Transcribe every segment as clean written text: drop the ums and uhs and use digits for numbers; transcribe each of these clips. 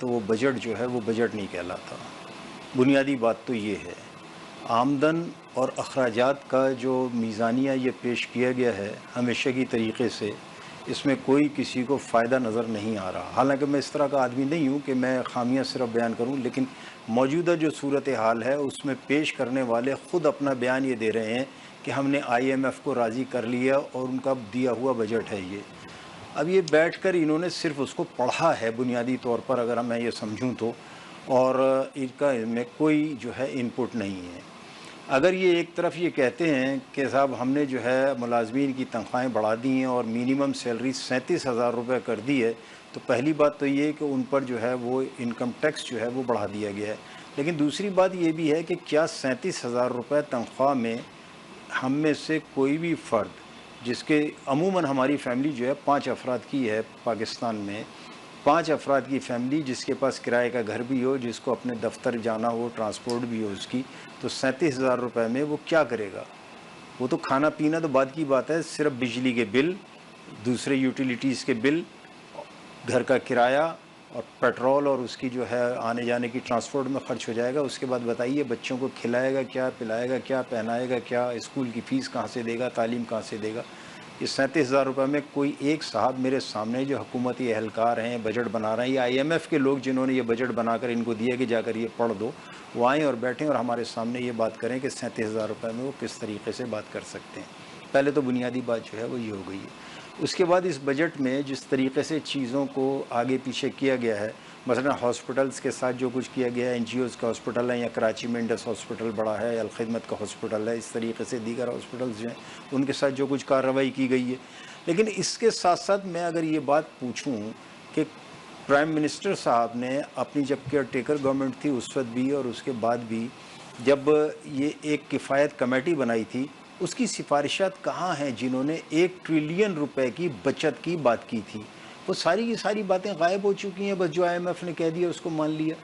تو وہ بجٹ جو ہے وہ بجٹ نہیں کہلاتا. بنیادی بات تو یہ ہے. آمدن اور اخراجات کا جو میزانیہ یہ پیش کیا گیا ہے ہمیشہ کی طریقے سے، اس میں کوئی کسی کو فائدہ نظر نہیں آ رہا. حالانکہ میں اس طرح کا آدمی نہیں ہوں کہ میں خامیاں صرف بیان کروں، لیکن موجودہ جو صورتحال ہے اس میں پیش کرنے والے خود اپنا بیان یہ دے رہے ہیں کہ ہم نے IMF کو راضی کر لیا اور ان کا دیا ہوا بجٹ ہے یہ. اب یہ بیٹھ کر انہوں نے صرف اس کو پڑھا ہے بنیادی طور پر، اگر میں یہ سمجھوں تو، اور ان کا میں کوئی جو ہے ان پٹ نہیں ہے. اگر یہ ایک طرف یہ کہتے ہیں کہ صاحب ہم نے جو ہے ملازمین کی تنخواہیں بڑھا دی ہیں اور منیمم سیلری 37,000 روپے کر دی ہے، تو پہلی بات تو یہ کہ ان پر جو ہے وہ انکم ٹیکس جو ہے وہ بڑھا دیا گیا ہے. لیکن دوسری بات یہ بھی ہے کہ کیا 37,000 روپے تنخواہ میں ہم میں سے کوئی بھی فرد، جس کے عموماً ہماری فیملی جو ہے 5 افراد کی ہے پاکستان میں، 5 افراد کی فیملی جس کے پاس کرائے کا گھر بھی ہو، جس کو اپنے دفتر جانا ہو، ٹرانسپورٹ بھی ہو اس کی، تو 37,000 روپے میں وہ کیا کرے گا؟ وہ تو کھانا پینا تو بعد کی بات ہے، صرف بجلی کے بل، دوسرے یوٹیلیٹیز کے بل، گھر کا کرایہ اور پیٹرول اور اس کی جو ہے آنے جانے کی ٹرانسپورٹ میں خرچ ہو جائے گا. اس کے بعد بتائیے بچوں کو کھلائے گا کیا، پلائے گا کیا، پہنائے گا کیا، اسکول کی فیس کہاں سے دے گا، تعلیم کہاں سے دے گا؟ یہ 37,000 روپے میں کوئی ایک صاحب میرے سامنے جو حکومتی اہلکار ہیں، بجٹ بنا رہے ہیں، یا IMF کے لوگ جنہوں نے یہ بجٹ بنا کر ان کو دیا کہ جا کر یہ پڑھ دو، وہ آئیں اور بیٹھیں اور ہمارے سامنے یہ بات کریں کہ 37,000 روپے میں وہ کس طریقے سے بات کر سکتے ہیں. پہلے تو بنیادی بات جو ہے وہ یہ ہو گئی ہے. اس کے بعد اس بجٹ میں جس طریقے سے چیزوں کو آگے پیچھے کیا گیا ہے، مثلا ہاسپٹلز کے ساتھ جو کچھ کیا گیا ہے، NGOز کا ہاسپٹل ہے، یا کراچی میں انڈس ہاسپٹل بڑا ہے، الخدمت کا ہاسپٹل ہے، اس طریقے سے دیگر ہاسپٹلز جو ہیں ان کے ساتھ جو کچھ کارروائی کی گئی ہے. لیکن اس کے ساتھ ساتھ میں اگر یہ بات پوچھوں کہ پرائم منسٹر صاحب نے اپنی جب کیئر ٹیکر گورنمنٹ تھی اس وقت بھی اور اس کے بعد بھی جب یہ ایک کفایت کمیٹی بنائی تھی، اس کی سفارشات کہاں ہیں جنہوں نے 1 ٹریلین روپے کی بچت کی بات کی تھی؟ وہ ساری کی ساری باتیں غائب ہو چکی ہیں. بس جو IMF نے کہہ دیا اس کو مان لیا.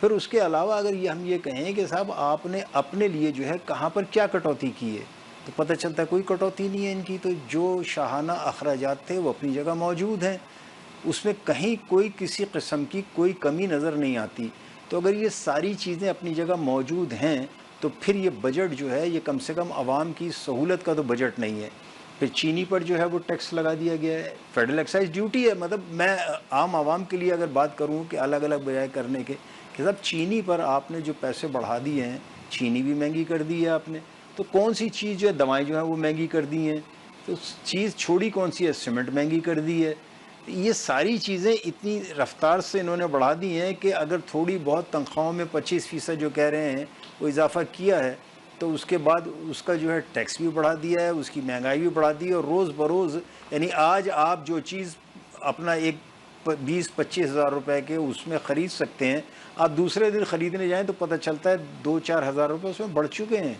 پھر اس کے علاوہ اگر ہم یہ کہیں کہ صاحب آپ نے اپنے لیے جو ہے کہاں پر کیا کٹوتی کی ہے، تو پتہ چلتا ہے کوئی کٹوتی نہیں ہے ان کی. تو جو شاہانہ اخراجات تھے وہ اپنی جگہ موجود ہیں، اس میں کہیں کوئی کسی قسم کی کوئی کمی نظر نہیں آتی. تو اگر یہ ساری چیزیں اپنی جگہ موجود ہیں تو پھر یہ بجٹ جو ہے یہ کم سے کم عوام کی سہولت کا تو بجٹ نہیں ہے. پھر چینی پر جو ہے وہ ٹیکس لگا دیا گیا ہے، فیڈرل ایکسائز ڈیوٹی ہے. مطلب میں عام عوام کے لیے اگر بات کروں کہ الگ الگ بجائے کرنے کے کہ صاحب چینی پر آپ نے جو پیسے بڑھا دیے ہیں، چینی بھی مہنگی کر دی ہے آپ نے. تو کون سی چیز جو ہے، دوائیں جو ہیں وہ مہنگی کر دی ہیں، تو چیز چھوڑی کون سی ہے؟ سیمنٹ مہنگی کر دی ہے. یہ ساری چیزیں اتنی رفتار سے انہوں نے بڑھا دی ہیں کہ اگر تھوڑی بہت تنخواہوں میں 25% جو کہہ رہے ہیں وہ اضافہ کیا ہے، تو اس کے بعد اس کا جو ہے ٹیکس بھی بڑھا دیا ہے، اس کی مہنگائی بھی بڑھا دی ہے. اور روز بروز یعنی آج آپ جو چیز اپنا ایک 20-25 ہزار روپے کے اس میں خرید سکتے ہیں، آپ دوسرے دن خریدنے جائیں تو پتہ چلتا ہے 2-4 ہزار روپے اس میں بڑھ چکے ہیں.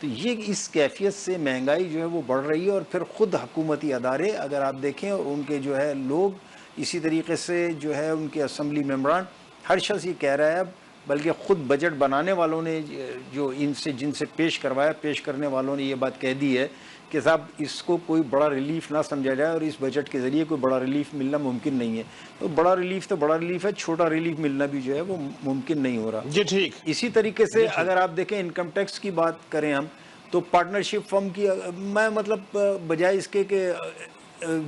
تو یہ اس کیفیت سے مہنگائی جو ہے وہ بڑھ رہی ہے. اور پھر خود حکومتی ادارے اگر آپ دیکھیں اور ان کے جو ہے لوگ، اسی طریقے سے جو ہے ان کے اسمبلی ممبران، ہر شخص یہ کہہ رہا ہے، بلکہ خود بجٹ بنانے والوں نے جو جن سے پیش کروایا، پیش کرنے والوں نے یہ بات کہہ دی ہے کہ صاحب اس کو کوئی بڑا ریلیف نہ سمجھا جائے اور اس بجٹ کے ذریعے کوئی بڑا ریلیف ملنا ممکن نہیں ہے. تو بڑا ریلیف ہے، چھوٹا ریلیف ملنا بھی جو ہے وہ ممکن نہیں ہو رہا. جی ٹھیک. اسی طریقے سے اگر آپ دیکھیں انکم ٹیکس کی بات کریں ہم، تو پارٹنرشپ فرم کی، میں مطلب بجائے اس کے کہ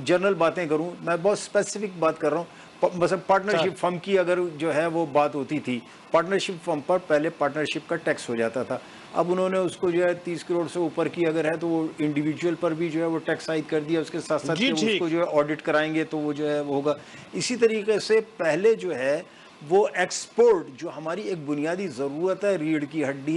جنرل باتیں کروں، میں بہت اسپیسیفک بات کر رہا ہوں. مثلا پارٹنرشپ فرم کی اگر جو ہے وہ بات ہوتی تھی، پارٹنرشپ فرم پر پہلے پارٹنرشپ کا ٹیکس ہو جاتا تھا. اب انہوں نے اس کو جو ہے 30 کروڑ سے اوپر کی اگر ہے تو وہ انڈیویجول پر بھی جو ہے وہ ٹیکس عائد کر دیا. اس کے ساتھ ساتھ اس کو جو ہے آڈٹ کرائیں گے تو وہ جو ہے وہ ہوگا. اسی طریقے سے پہلے جو ہے وہ ایکسپورٹ، جو ہماری ایک بنیادی ضرورت ہے، ریڑھ کی ہڈی